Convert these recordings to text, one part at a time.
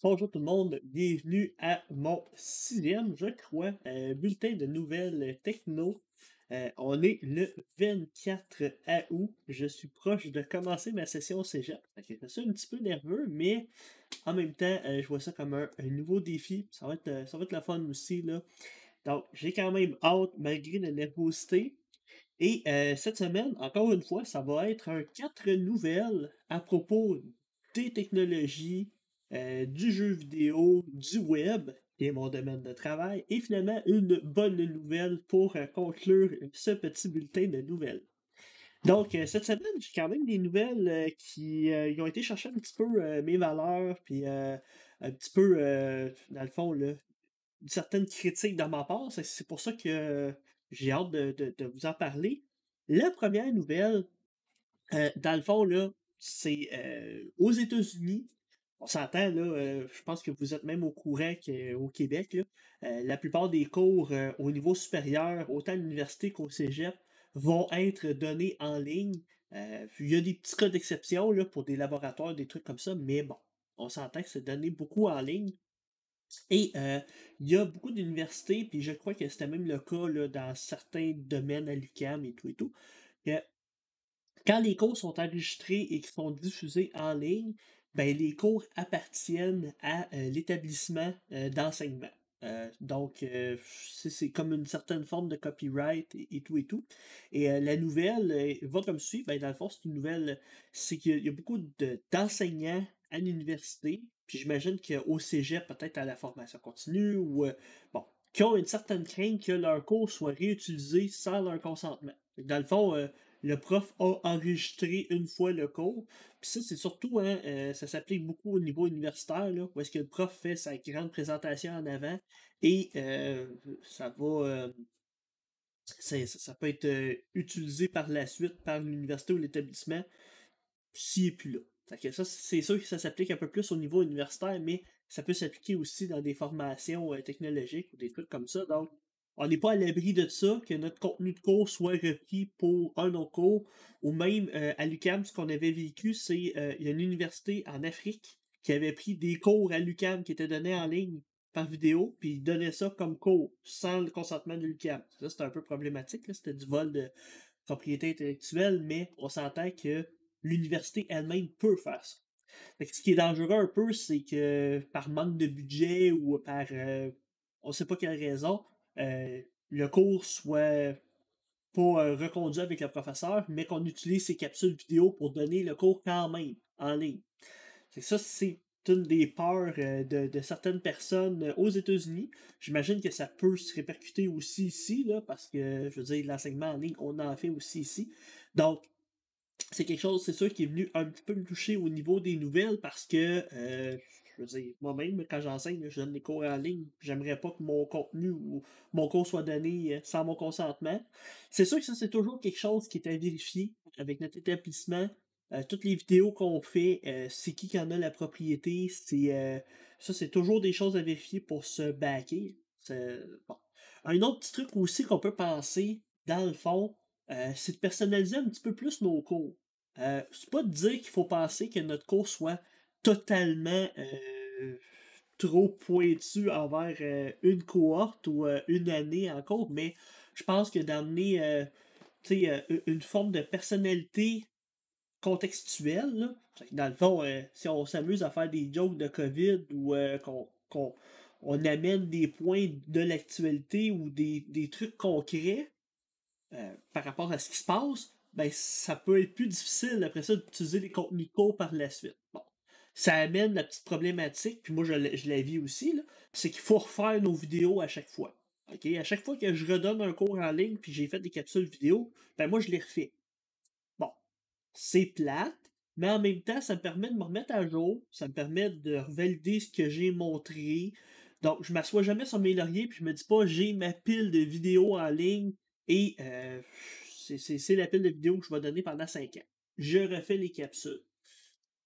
Bonjour tout le monde, bienvenue à mon sixième, je crois, bulletin de nouvelles techno. On est le 24 août, je suis proche de commencer ma session cégep. Fait que je suis un petit peu nerveux, mais en même temps, je vois ça comme un nouveau défi. Ça va être la fun aussi, là. Donc, j'ai quand même hâte, malgré la nervosité. Et cette semaine, encore une fois, ça va être un 4 nouvelles à propos des technologies, du jeu vidéo, du web, qui est mon domaine de travail, et finalement une bonne nouvelle pour conclure ce petit bulletin de nouvelles. Donc, cette semaine, j'ai quand même des nouvelles qui ils ont été chercher un petit peu mes valeurs, puis un petit peu, dans le fond, là, une certaine critique de ma part. C'est pour ça que j'ai hâte de vous en parler. La première nouvelle, dans le fond, là, c'est aux États-Unis. On s'entend, là, je pense que vous êtes même au courant qu'au Québec, là, la plupart des cours au niveau supérieur, autant à l'université qu'au cégep, vont être donnés en ligne. Il y a des petits cas d'exception là, pour des laboratoires, des trucs comme ça, mais bon, on s'entend que c'est donné beaucoup en ligne. Et il y a beaucoup d'universités, puis je crois que c'était même le cas là, dans certains domaines à l'UQAM et tout, que quand les cours sont enregistrés et qui sont diffusés en ligne, ben, les cours appartiennent à l'établissement d'enseignement. Donc, c'est comme une certaine forme de copyright et tout et tout. Et la nouvelle va comme suit. Ben, dans le fond, c'est une nouvelle, c'est qu'il y a beaucoup d'enseignants à l'université, puis j'imagine qu'au cégep, peut-être à la formation continue, ou bon, qui ont une certaine crainte que leur cours soit réutilisé sans leur consentement. Dans le fond, le prof a enregistré une fois le cours. Puis ça, c'est surtout, hein, ça s'applique beaucoup au niveau universitaire, là, où est-ce que le prof fait sa grande présentation en avant et ça va, ça peut être utilisé par la suite par l'université ou l'établissement s'il n'est plus là. Fait que ça, c'est sûr que ça s'applique un peu plus au niveau universitaire, mais ça peut s'appliquer aussi dans des formations technologiques ou des trucs comme ça. Donc, on n'est pas à l'abri de ça, que notre contenu de cours soit repris pour un autre cours, ou même à l'UQAM, ce qu'on avait vécu, c'est il y a une université en Afrique qui avait pris des cours à l'UQAM qui étaient donnés en ligne par vidéo, puis ils donnaient ça comme cours, sans le consentement de l'UQAM. Ça, c'était un peu problématique, là, c'était du vol de propriété intellectuelle, mais on s'entend que l'université elle-même peut faire ça. Fait que ce qui est dangereux un peu, c'est que par manque de budget ou par on sait pas quelle raison, le cours soit pas reconduit avec le professeur, mais qu'on utilise ces capsules vidéo pour donner le cours quand même en ligne. Fait que ça, c'est une des peurs de certaines personnes aux États-Unis. J'imagine que ça peut se répercuter aussi ici, là, parce que, je veux dire, l'enseignement en ligne, on en fait aussi ici. Donc, c'est quelque chose, c'est sûr, qui est venu un petit peu me toucher au niveau des nouvelles parce que, je veux dire, moi-même, quand j'enseigne, je donne des cours en ligne. J'aimerais pas que mon contenu ou mon cours soit donné sans mon consentement. C'est sûr que ça, c'est toujours quelque chose qui est à vérifier avec notre établissement. Toutes les vidéos qu'on fait, c'est qui en a la propriété. Ça, c'est toujours des choses à vérifier pour se backer. Bon. Un autre petit truc aussi qu'on peut penser, dans le fond, c'est de personnaliser un petit peu plus nos cours. C'est pas de dire qu'il faut penser que notre cours soit totalement trop pointu envers une cohorte ou une année en cours, mais je pense que d'amener une forme de personnalité contextuelle, là. Fait que dans le fond, si on s'amuse à faire des jokes de COVID ou on amène des points de l'actualité ou des trucs concrets, par rapport à ce qui se passe, ben, ça peut être plus difficile après ça d'utiliser les contenus courts par la suite. Bon. Ça amène la petite problématique, puis moi je la vis aussi, là, c'est qu'il faut refaire nos vidéos à chaque fois. OK? À chaque fois que je redonne un cours en ligne puis j'ai fait des capsules vidéo, ben moi je les refais. Bon, c'est plate, mais en même temps, ça me permet de me remettre à jour, ça me permet de valider ce que j'ai montré. Donc, je m'assois jamais sur mes lauriers puis je me dis pas j'ai ma pile de vidéos en ligne et c'est la pile de vidéos que je vais donner pendant 5 ans. Je refais les capsules.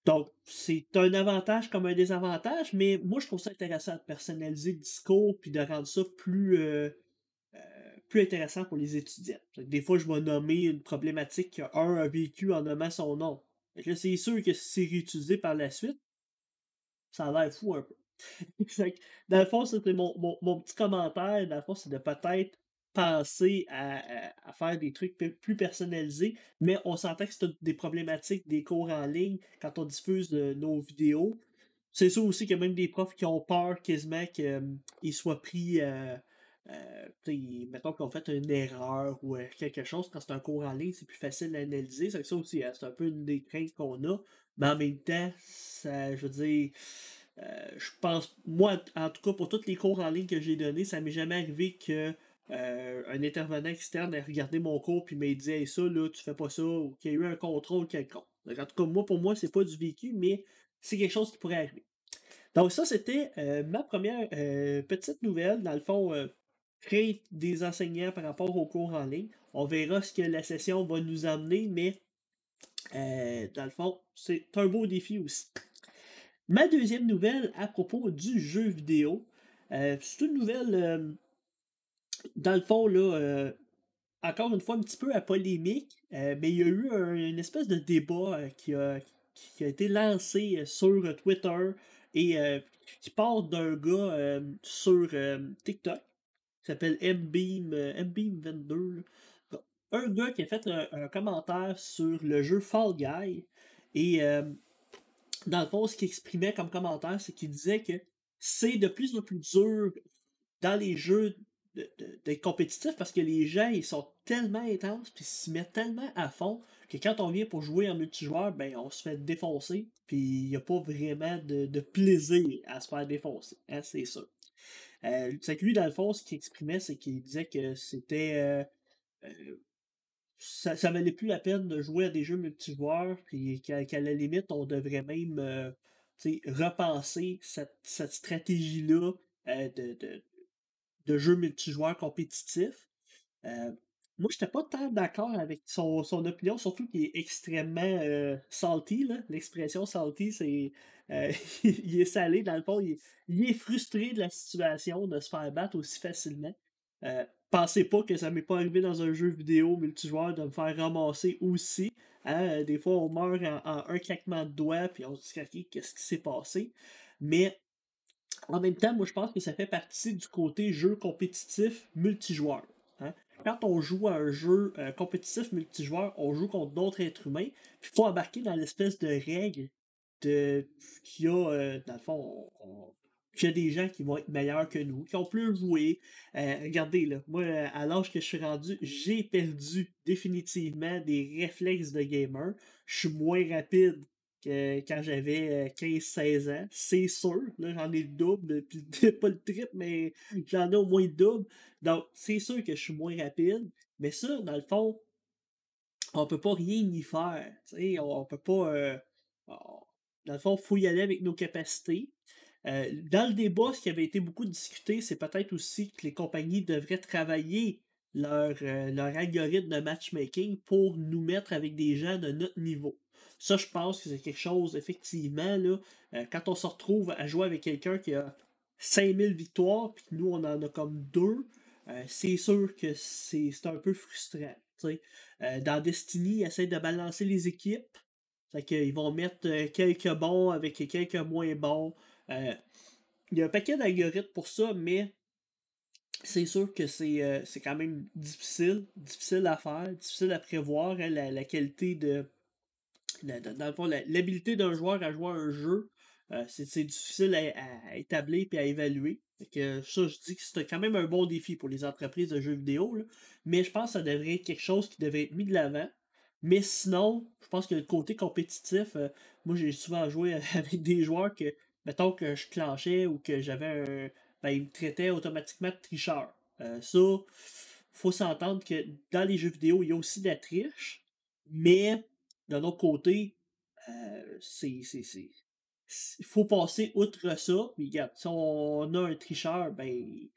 Donc, c'est un avantage comme un désavantage, mais moi, je trouve ça intéressant de personnaliser le discours puis de rendre ça plus intéressant pour les étudiants. Des fois, je vais nommer une problématique qu'un a vécu en nommant son nom. Fait que là, c'est sûr que si c'est réutilisé par la suite, ça a l'air fou un peu. Fait que, dans le fond, c'était mon petit commentaire. Dans le fond, c'est de peut-être penser à faire des trucs plus personnalisés, mais on s'entend que c'est toutes des problématiques des cours en ligne quand on diffuse nos vidéos. C'est sûr aussi qu'il y a même des profs qui ont peur quasiment qu'ils soient pris, mettons qu'ils ont fait une erreur ou quelque chose. Quand c'est un cours en ligne, c'est plus facile à analyser. Ça aussi, c'est un peu une des craintes qu'on a. Mais en même temps, ça, je veux dire, je pense, moi, en tout cas, pour tous les cours en ligne que j'ai donnés, ça m'est jamais arrivé que un intervenant externe ait regardé mon cours puis m'a dit hey, ça, là, tu fais pas ça, ou qu'il y a eu un contrôle quelconque. Donc, en tout cas, moi, pour moi, c'est pas du vécu, mais c'est quelque chose qui pourrait arriver. Donc, ça, c'était ma première petite nouvelle, dans le fond, crainte des enseignants par rapport aux cours en ligne. On verra ce que la session va nous amener, mais dans le fond, c'est un beau défi aussi. Ma deuxième nouvelle à propos du jeu vidéo, c'est une nouvelle, dans le fond, là, encore une fois, un petit peu à polémique, mais il y a eu une espèce de débat qui a été lancé sur Twitter et qui part d'un gars sur TikTok qui s'appelle Mbeam22. Bon, un gars qui a fait un commentaire sur le jeu Fall Guy et dans le fond, ce qu'il exprimait comme commentaire, c'est qu'il disait que c'est de plus en plus dur dans les jeux d'être compétitif parce que les gens ils sont tellement intenses puis s'y mettent tellement à fond que quand on vient pour jouer en multijoueur, ben on se fait défoncer puis il n'y a pas vraiment de plaisir à se faire défoncer, hein, c'est ça. C'est que lui, dans le fond, ce qu'il exprimait, c'est qu'il disait que c'était euh, ça valait plus la peine de jouer à des jeux multijoueurs, puis qu'à la limite, on devrait même repenser cette stratégie-là de jeux multijoueurs compétitifs. Euh, Moi, j'étais pas tant d'accord avec son opinion, surtout qu'il est extrêmement salty, là. L'expression salty, c'est il est salé, dans le fond, il est frustré de la situation de se faire battre aussi facilement. Pensez pas que ça m'est pas arrivé dans un jeu vidéo multijoueur de me faire ramasser aussi. Hein. Des fois, on meurt en un claquement de doigts, puis on se dit, OK, qu'est-ce qui s'est passé? Mais en même temps, moi, je pense que ça fait partie du côté jeu compétitif multijoueur. Hein. Quand on joue à un jeu compétitif multijoueur, on joue contre d'autres êtres humains, puis il faut embarquer dans l'espèce de règle qu'il y a, dans le fond, qu'il y a des gens qui vont être meilleurs que nous, qui ont plus joué. Regardez, là, moi, à l'âge que je suis rendu, j'ai perdu définitivement des réflexes de gamer. Je suis moins rapide que quand j'avais 15-16 ans. C'est sûr, là, j'en ai le double, puis pas le triple, mais j'en ai au moins le double. Donc, c'est sûr que je suis moins rapide, mais ça, dans le fond, on peut pas rien y faire. Tu sais, on peut pas. Dans le fond, il faut y aller avec nos capacités. Dans le débat, ce qui avait été beaucoup discuté, c'est peut-être aussi que les compagnies devraient travailler leur algorithme de matchmaking pour nous mettre avec des gens de notre niveau. Ça, je pense que c'est quelque chose, effectivement, là, quand on se retrouve à jouer avec quelqu'un qui a 5000 victoires, puis que nous, on en a comme deux, c'est sûr que c'est un peu frustrant. Dans Destiny, ils essaient de balancer les équipes. Fait qu'ils vont mettre quelques bons avec quelques moins bons. Euh, il y a un paquet d'algorithmes pour ça, mais c'est sûr que c'est quand même difficile à faire, difficile à prévoir, hein, la qualité dans le fond, l'habilité d'un joueur à jouer à un jeu, c'est difficile à établir et à évaluer. Fait que ça, je dis que c'est quand même un bon défi pour les entreprises de jeux vidéo, là. Mais je pense que ça devrait être quelque chose qui devrait être mis de l'avant. Mais sinon, je pense que le côté compétitif, moi j'ai souvent joué avec des joueurs que, mettons que je clenchais ou que j'avais un. Ben, ils me traitaient automatiquement de tricheur. Ça, faut s'entendre que dans les jeux vidéo, il y a aussi de la triche, mais d'un autre côté, il faut passer outre ça. Puis regarde, si on a un tricheur, ben.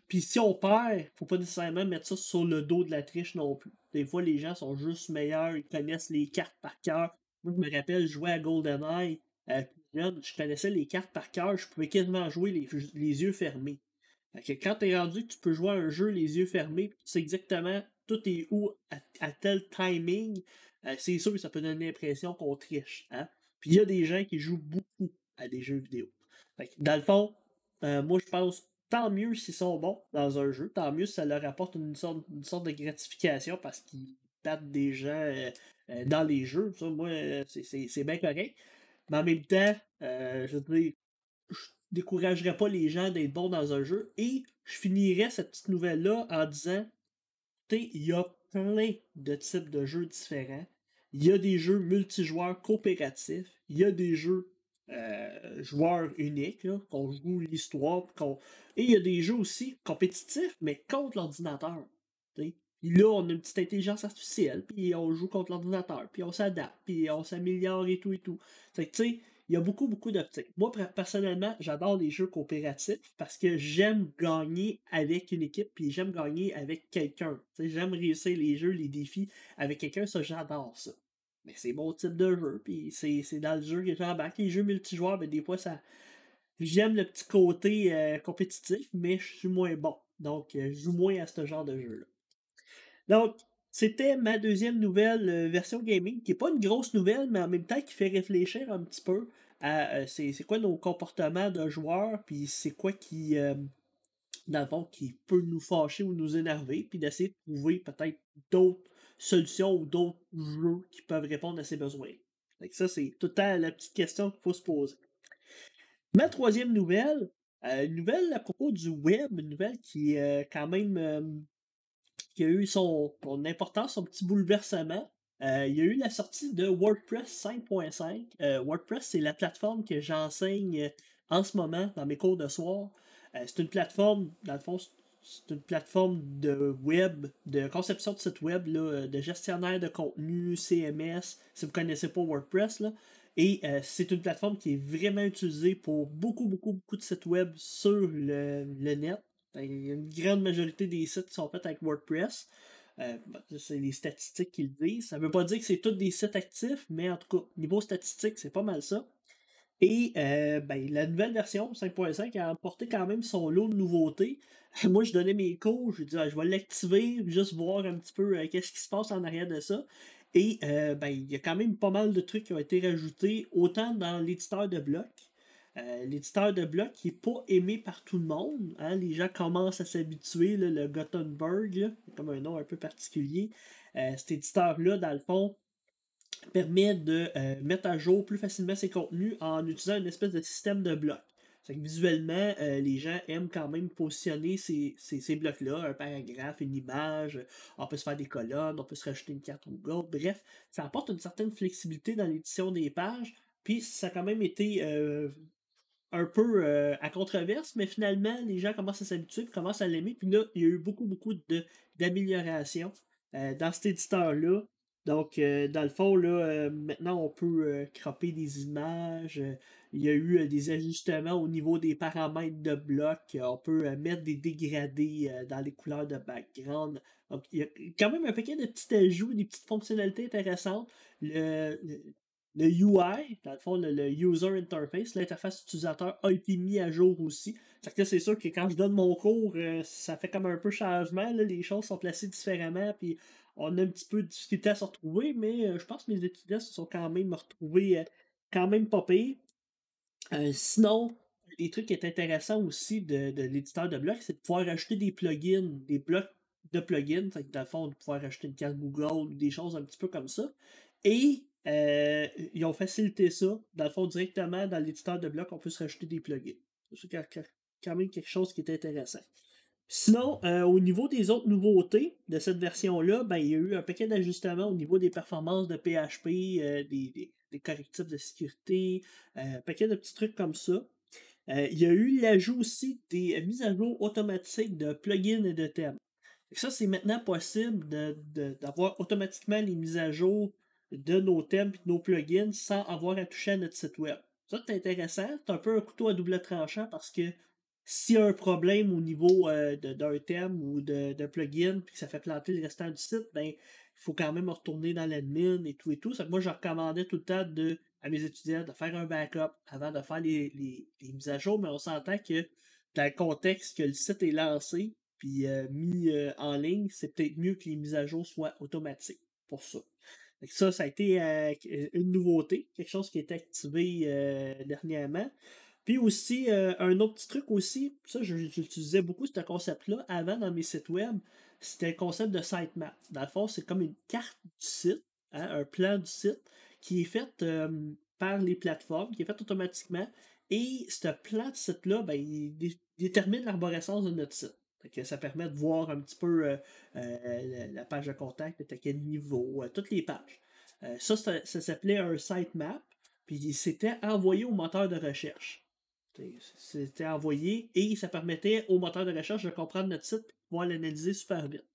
Puis si on perd, faut pas nécessairement mettre ça sur le dos de la triche non plus. Des fois, les gens sont juste meilleurs, ils connaissent les cartes par cœur. Moi, je me rappelle, je jouais à GoldenEye plus jeune, je connaissais les cartes par cœur, je pouvais quasiment jouer les yeux fermés. Fait que quand t'es rendu que tu peux jouer à un jeu les yeux fermés, tu sais exactement tout est où à tel timing, c'est sûr que ça peut donner l'impression qu'on triche. Hein? Puis il y a des gens qui jouent beaucoup à des jeux vidéo. Fait que, dans le fond, moi je pense tant mieux s'ils sont bons dans un jeu, tant mieux si ça leur apporte une sorte de gratification parce qu'ils battent des gens dans les jeux. Ça, moi, c'est bien correct. Mais en même temps, je veux dire, je découragerais pas les gens d'être bons dans un jeu. Et je finirais cette petite nouvelle-là en disant, écoutez, il y a plein de types de jeux différents. Il y a des jeux multijoueurs coopératifs. Il y a des jeux joueurs uniques, là, qu'on joue l'histoire. Et il y a des jeux aussi compétitifs, mais contre l'ordinateur. T'sais. Puis là, on a une petite intelligence artificielle, puis on joue contre l'ordinateur, puis on s'adapte, puis on s'améliore et tout et tout. Fait que, tu sais, il y a beaucoup, beaucoup d'optiques. Moi, personnellement, j'adore les jeux coopératifs parce que j'aime gagner avec une équipe, puis j'aime gagner avec quelqu'un. Tu sais, j'aime réussir les jeux, les défis avec quelqu'un, ça, j'adore ça. Mais c'est mon type de jeu, puis c'est dans le jeu que j'embarque. Les jeux multijoueurs, ben, des fois, ça. J'aime le petit côté compétitif, mais je suis moins bon. Donc, je joue moins à ce genre de jeu-là. Donc, c'était ma deuxième nouvelle version gaming, qui n'est pas une grosse nouvelle, mais en même temps qui fait réfléchir un petit peu à c'est quoi nos comportements de joueurs, puis c'est quoi qui, dans le fond, qui peut nous fâcher ou nous énerver, puis d'essayer de trouver peut-être d'autres solutions ou d'autres jeux qui peuvent répondre à ces besoins. Fait que ça, c'est tout le temps la petite question qu'il faut se poser. Ma troisième nouvelle, une nouvelle à propos du web, une nouvelle qui est quand même qui a eu son importance, son petit bouleversement. Il y a eu la sortie de WordPress 5.5. WordPress, c'est la plateforme que j'enseigne en ce moment dans mes cours de soir. C'est une plateforme, dans le fond, c'est une plateforme de web, de conception de site web, là, de gestionnaire de contenu, CMS, si vous ne connaissez pas WordPress. Là. Et c'est une plateforme qui est vraiment utilisée pour beaucoup, beaucoup, beaucoup de sites web sur le net. Il y a une grande majorité des sites qui sont faits avec WordPress. C'est les statistiques qui le disent. Ça ne veut pas dire que c'est tous des sites actifs, mais en tout cas, niveau statistique, c'est pas mal ça. Et ben, la nouvelle version 5.5 a apporté quand même son lot de nouveautés. Moi, je donnais mes cours, je dis je vais l'activer, juste voir un petit peu qu'est-ce qui se passe en arrière de ça. Et ben, il y a quand même pas mal de trucs qui ont été rajoutés, autant dans l'éditeur de blocs. L'éditeur de blocs qui n'est pas aimé par tout le monde. Hein. Les gens commencent à s'habituer, le Gutenberg, là, comme un nom un peu particulier. Cet éditeur-là, dans le fond, permet de mettre à jour plus facilement ses contenus en utilisant une espèce de système de blocs. C'est que visuellement, les gens aiment quand même positionner ces blocs-là, un paragraphe, une image, on peut se faire des colonnes, on peut se rajouter une carte Google, bref, ça apporte une certaine flexibilité dans l'édition des pages, puis ça a quand même été un peu à controverse, mais finalement, les gens commencent à s'habituer, commencent à l'aimer, puis là, il y a eu beaucoup, beaucoup d'améliorations dans cet éditeur-là. Donc, dans le fond, là, maintenant, on peut cropper des images. Il y a eu des ajustements au niveau des paramètres de bloc. On peut mettre des dégradés dans les couleurs de background. Donc, il y a quand même un paquet de petits ajouts, des petites fonctionnalités intéressantes. Le UI, dans le fond, le User Interface, l'interface utilisateur a été mis à jour aussi. C'est sûr que quand je donne mon cours, ça fait comme un peu changement. Là, les choses sont placées différemment, puis on a un petit peu de difficulté à se retrouver, mais je pense que mes étudiants se sont quand même retrouvés quand même pas pire. Sinon, les trucs qui est intéressant aussi de l'éditeur de blocs, c'est de pouvoir ajouter des plugins, des blocs de plugins. Fait que dans le fond, de pouvoir ajouter une carte Google ou des choses un petit peu comme ça. Et ils ont facilité ça. Dans le fond, directement dans l'éditeur de blocs, on peut se rajouter des plugins. C'est quand même quelque chose qui est intéressant. Sinon, au niveau des autres nouveautés de cette version-là, ben, il y a eu un paquet d'ajustements au niveau des performances de PHP, des correctifs de sécurité, un paquet de petits trucs comme ça. Il y a eu l'ajout aussi des mises à jour automatiques de plugins et de thèmes. Ça, c'est maintenant possible d'avoir automatiquement les mises à jour de nos thèmes et de nos plugins sans avoir à toucher à notre site web. Ça, c'est intéressant. C'est un peu un couteau à double tranchant parce que s'il y a un problème au niveau d'un thème ou d'un plugin puis que ça fait planter le restant du site, ben, il faut quand même retourner dans l'admin et tout et tout. Ça, moi, je recommandais tout le temps à mes étudiants de faire un backup avant de faire les mises à jour, mais on s'entend que dans le contexte que le site est lancé puis mis en ligne, c'est peut-être mieux que les mises à jour soient automatiques pour ça. Ça a été une nouveauté, quelque chose qui a été activé dernièrement. Puis aussi, un autre petit truc aussi, ça j'utilisais beaucoup ce concept-là avant dans mes sites web, c'était le concept de sitemap. Dans le fond, c'est comme une carte du site, hein, un plan du site, qui est fait par les plateformes, qui est fait automatiquement, et ce plan de site-là, ben, détermine l'arborescence de notre site. Fait que ça permet de voir un petit peu la page de contact, à quel niveau, toutes les pages. Ça s'appelait un sitemap, puis c'était envoyé au moteur de recherche. C'était envoyé et ça permettait au moteur de recherche de comprendre notre site et de pouvoir l'analyser super vite.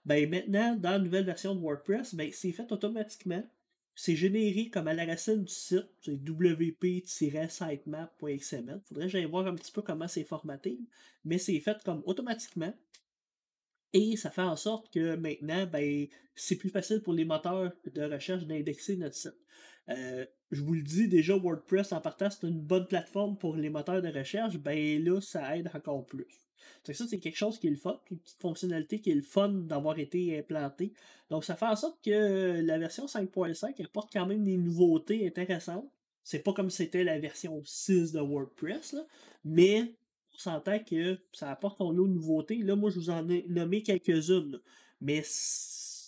Ben maintenant, dans la nouvelle version de WordPress, ben, c'est fait automatiquement. C'est généré comme à la racine du site, c'est wp-sitemap.xml. Faudrait que j'aille voir un petit peu comment c'est formaté, mais c'est fait comme automatiquement. Et ça fait en sorte que maintenant, ben, c'est plus facile pour les moteurs de recherche d'indexer notre site. Je vous le dis déjà, WordPress en partant, c'est une bonne plateforme pour les moteurs de recherche, ben là, ça aide encore plus. Donc ça, c'est quelque chose qui est le fun, une petite fonctionnalité qui est le fun d'avoir été implantée. Donc ça fait en sorte que la version 5.5 apporte quand même des nouveautés intéressantes. C'est pas comme c'était la version 6 de WordPress, là, mais on s'entend que ça apporte son lot de nouveautés. Là, moi, je vous en ai nommé quelques-unes, là. Mais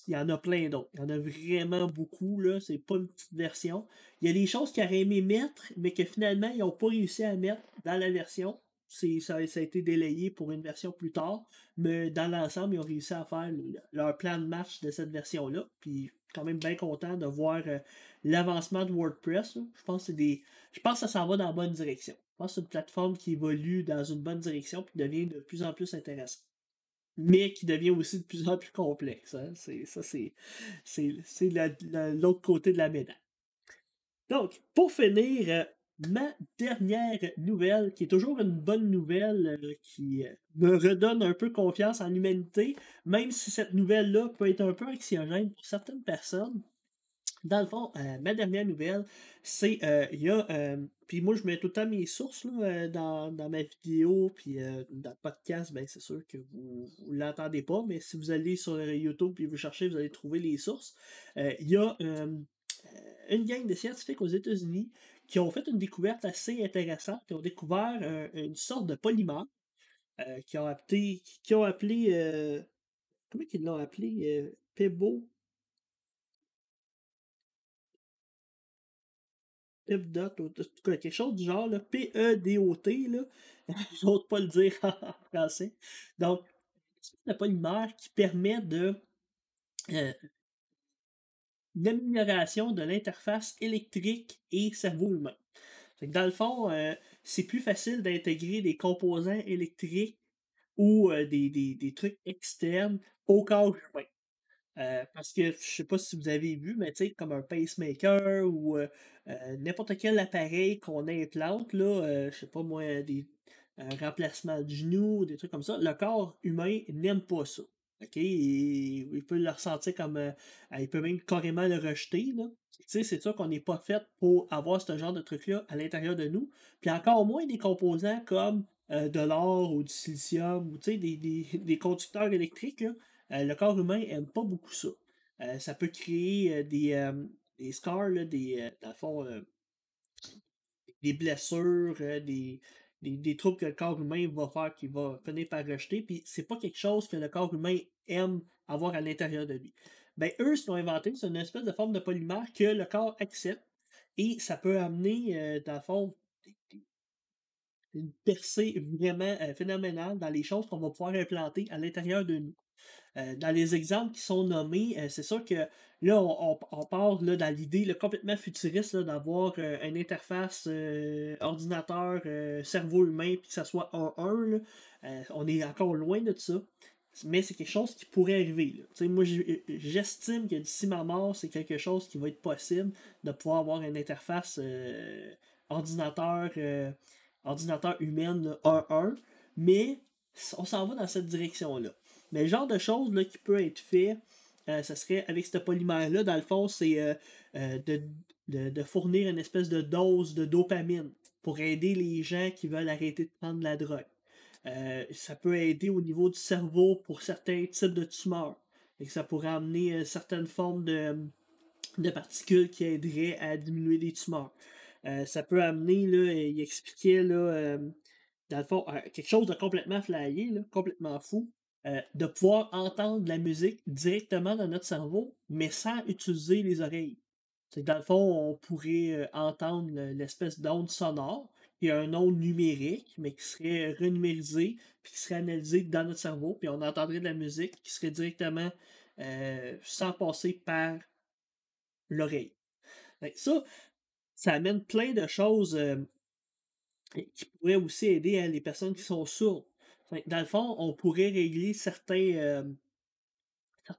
il y en a plein d'autres. Il y en a vraiment beaucoup, là. C'est pas une petite version. Il y a des choses qu'ils auraient aimé mettre, mais que finalement, ils n'ont pas réussi à mettre dans la version. Ça a été délayé pour une version plus tard, mais dans l'ensemble, ils ont réussi à faire leur plan de marche de cette version-là. Puis, quand même bien content de voir l'avancement de WordPress, là. Je pense que ça s'en va dans la bonne direction. Je pense que c'est une plateforme qui évolue dans une bonne direction et devient de plus en plus intéressante. Mais qui devient aussi de plus en plus complexe, hein. C'est l'autre côté de la médaille. Donc, pour finir, ma dernière nouvelle, qui est toujours une bonne nouvelle, qui me redonne un peu confiance en l'humanité, même si cette nouvelle-là peut être un peu anxiogène pour certaines personnes. Dans le fond, ma dernière nouvelle, c'est, il y a, puis moi je mets tout le temps mes sources là, dans ma vidéo, puis dans le podcast, ben c'est sûr que vous l'entendez pas, mais si vous allez sur YouTube et vous cherchez, vous allez trouver les sources. Il y a une gang de scientifiques aux États-Unis qui ont fait une découverte assez intéressante, qui ont découvert une sorte de polymère, qui ont appelé, comment ils l'ont appelé, Pebo. Pepdot, ou en tout cas, quelque chose du genre, là, P-E-D-O-T, là. J'ose pas le dire en français. Donc, c'est la polymère qui permet euh, l'amélioration de l'interface électrique et cerveau humain. Fait que dans le fond, c'est plus facile d'intégrer des composants électriques ou des trucs externes au corps humain. Parce que je sais pas si vous avez vu, mais tu sais, comme un pacemaker ou n'importe quel appareil qu'on implante, là, je sais pas moi, un remplacement de genou, des trucs comme ça, le corps humain n'aime pas ça. OK? Il peut le ressentir comme. Il peut même carrément le rejeter, là. Tu sais, c'est sûr qu'on n'est pas fait pour avoir ce genre de truc-là à l'intérieur de nous. Puis encore moins des composants comme de l'or ou du silicium ou tu sais, des conducteurs électriques, là. Le corps humain n'aime pas beaucoup ça. Ça peut créer des scars, là, dans le fond, des blessures, des troubles que le corps humain va faire, qu'il va finir par rejeter. Puis c'est pas quelque chose que le corps humain aime avoir à l'intérieur de lui. Ben, eux, ce qu'ils ont inventé, c'est une espèce de forme de polymère que le corps accepte. Et ça peut amener, dans le fond, une percée vraiment phénoménale dans les choses qu'on va pouvoir implanter à l'intérieur de nous. Dans les exemples qui sont nommés, c'est sûr que là, on part là, dans l'idée là, complètement futuriste là, d'avoir une interface ordinateur, cerveau humain, puis que ça soit en un. Là. On est encore loin de ça. Mais c'est quelque chose qui pourrait arriver. Là. Moi, j'estime que d'ici ma mort, c'est quelque chose qui va être possible de pouvoir avoir une interface ordinateur, ordinateur humaine 1-1. Mais on s'en va dans cette direction-là. Mais le genre de choses là, qui peut être fait, ça serait avec ce polymère-là, dans le fond, c'est de fournir une espèce de dose de dopamine pour aider les gens qui veulent arrêter de prendre de la drogue. Ça peut aider au niveau du cerveau pour certains types de tumeurs. Et ça pourrait amener certaines formes de particules qui aideraient à diminuer les tumeurs. Ça peut amener, là, il expliquait, là, dans le fond, quelque chose de complètement flyé, là, complètement fou, de pouvoir entendre la musique directement dans notre cerveau, mais sans utiliser les oreilles. C'est que dans le fond, on pourrait, entendre l'espèce d'onde sonore, qui est un onde numérique, mais qui serait renumérisée, puis qui serait analysée dans notre cerveau, puis on entendrait de la musique qui serait directement, sans passer par l'oreille. Fait que ça amène plein de choses, qui pourraient aussi aider, les personnes qui sont sourdes. Fait que dans le fond, on pourrait régler certains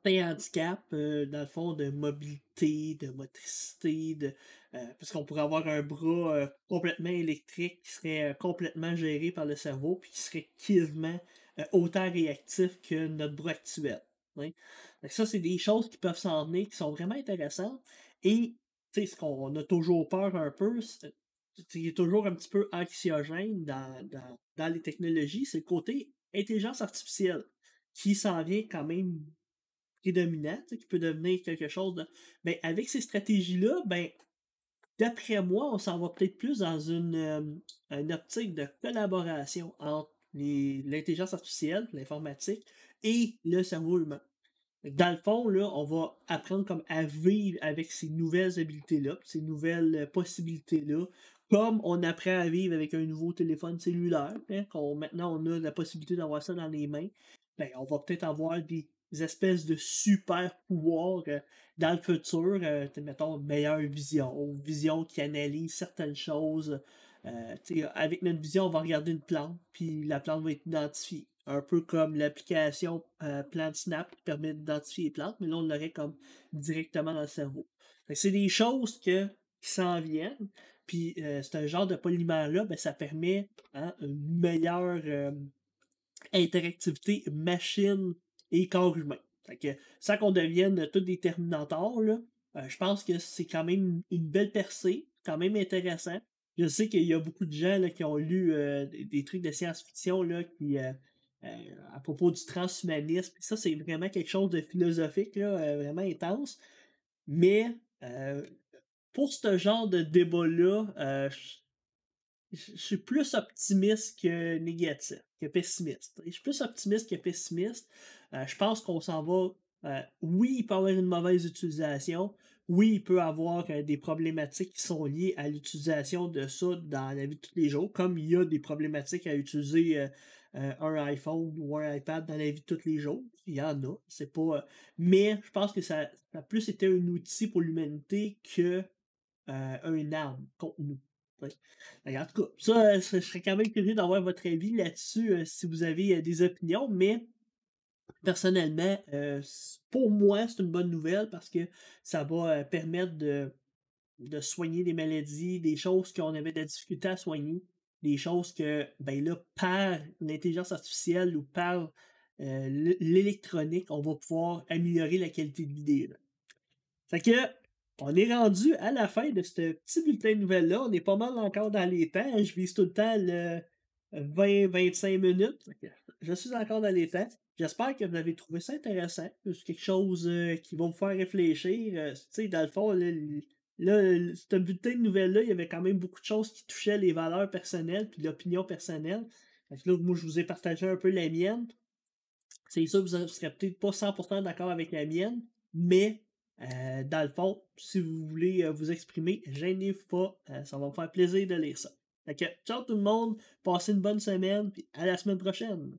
handicaps, dans le fond, de mobilité, de motricité, parce qu'on pourrait avoir un bras, complètement électrique qui serait, complètement géré par le cerveau, puis qui serait quasiment, autant réactif que notre bras actuel, oui. Fait que ça, c'est des choses qui peuvent s'en venir, qui sont vraiment intéressantes et tu sais, ce qu'on a toujours peur un peu, qui est toujours un petit peu anxiogène dans les technologies, c'est le côté intelligence artificielle qui s'en vient quand même prédominant, tu sais, qui peut devenir quelque chose de. Ben, avec ces stratégies-là, ben, d'après moi, on s'en va peut-être plus dans une optique de collaboration entre l'intelligence artificielle, l'informatique, et le cerveau humain. Dans le fond, là, on va apprendre comme à vivre avec ces nouvelles habiletés-là, ces nouvelles possibilités-là, comme on apprend à vivre avec un nouveau téléphone cellulaire, hein, maintenant on a la possibilité d'avoir ça dans les mains, ben, on va peut-être avoir des espèces de super pouvoirs dans le futur, mettons, meilleure vision, vision qui analyse certaines choses. Avec notre vision, on va regarder une plante, puis la plante va être identifiée. Un peu comme l'application PlantSnap qui permet d'identifier les plantes, mais là, on l'aurait comme directement dans le cerveau. Fait que c'est des choses qui s'en viennent, puis c'est un genre de polymère-là, ben, ça permet, hein, une meilleure interactivité machine et corps humain. Fait que, sans qu'on devienne tous des Terminators, là, je pense que c'est quand même une belle percée, quand même intéressant. Je sais qu'il y a beaucoup de gens là, qui ont lu des trucs de science-fiction là, à propos du transhumanisme. Ça, c'est vraiment quelque chose de philosophique, là, vraiment intense. Mais euh, pour ce genre de débat-là, je suis plus optimiste que négatif, que pessimiste. Je suis plus optimiste que pessimiste. Je pense qu'on s'en va. Oui, il peut y avoir une mauvaise utilisation. Oui, il peut y avoir des problématiques qui sont liées à l'utilisation de ça dans la vie de tous les jours, comme il y a des problématiques à utiliser un iPhone ou un iPad dans la vie de tous les jours. Il y en a. C'est pas. Mais je pense que ça a plus été un outil pour l'humanité que un arme contre nous. Ouais. En tout cas, ça, je serais quand même curieux d'avoir votre avis là-dessus, si vous avez des opinions, mais personnellement, pour moi, c'est une bonne nouvelle parce que ça va permettre de soigner des maladies, des choses qu'on avait de la difficulté à soigner, des choses que, ben là, par l'intelligence artificielle ou par l'électronique, on va pouvoir améliorer la qualité de vie des gens. Fait que, on est rendu à la fin de ce petit bulletin de nouvelles-là. On est pas mal encore dans les temps. Je vise tout le temps le 20-25 minutes. Fait que je suis encore dans les temps. J'espère que vous avez trouvé ça intéressant. C'est quelque chose qui va vous faire réfléchir. Tu sais, dans le fond, ce bulletin de nouvelles-là, il y avait quand même beaucoup de choses qui touchaient les valeurs personnelles puis l'opinion personnelle. Fait que là, moi, je vous ai partagé un peu la mienne. C'est sûr que vous ne serez peut-être pas 100% d'accord avec la mienne, mais dans le fond, si vous voulez vous exprimer, gênez-vous pas, ça va me faire plaisir de lire ça. Fait que, ciao tout le monde, passez une bonne semaine, puis à la semaine prochaine.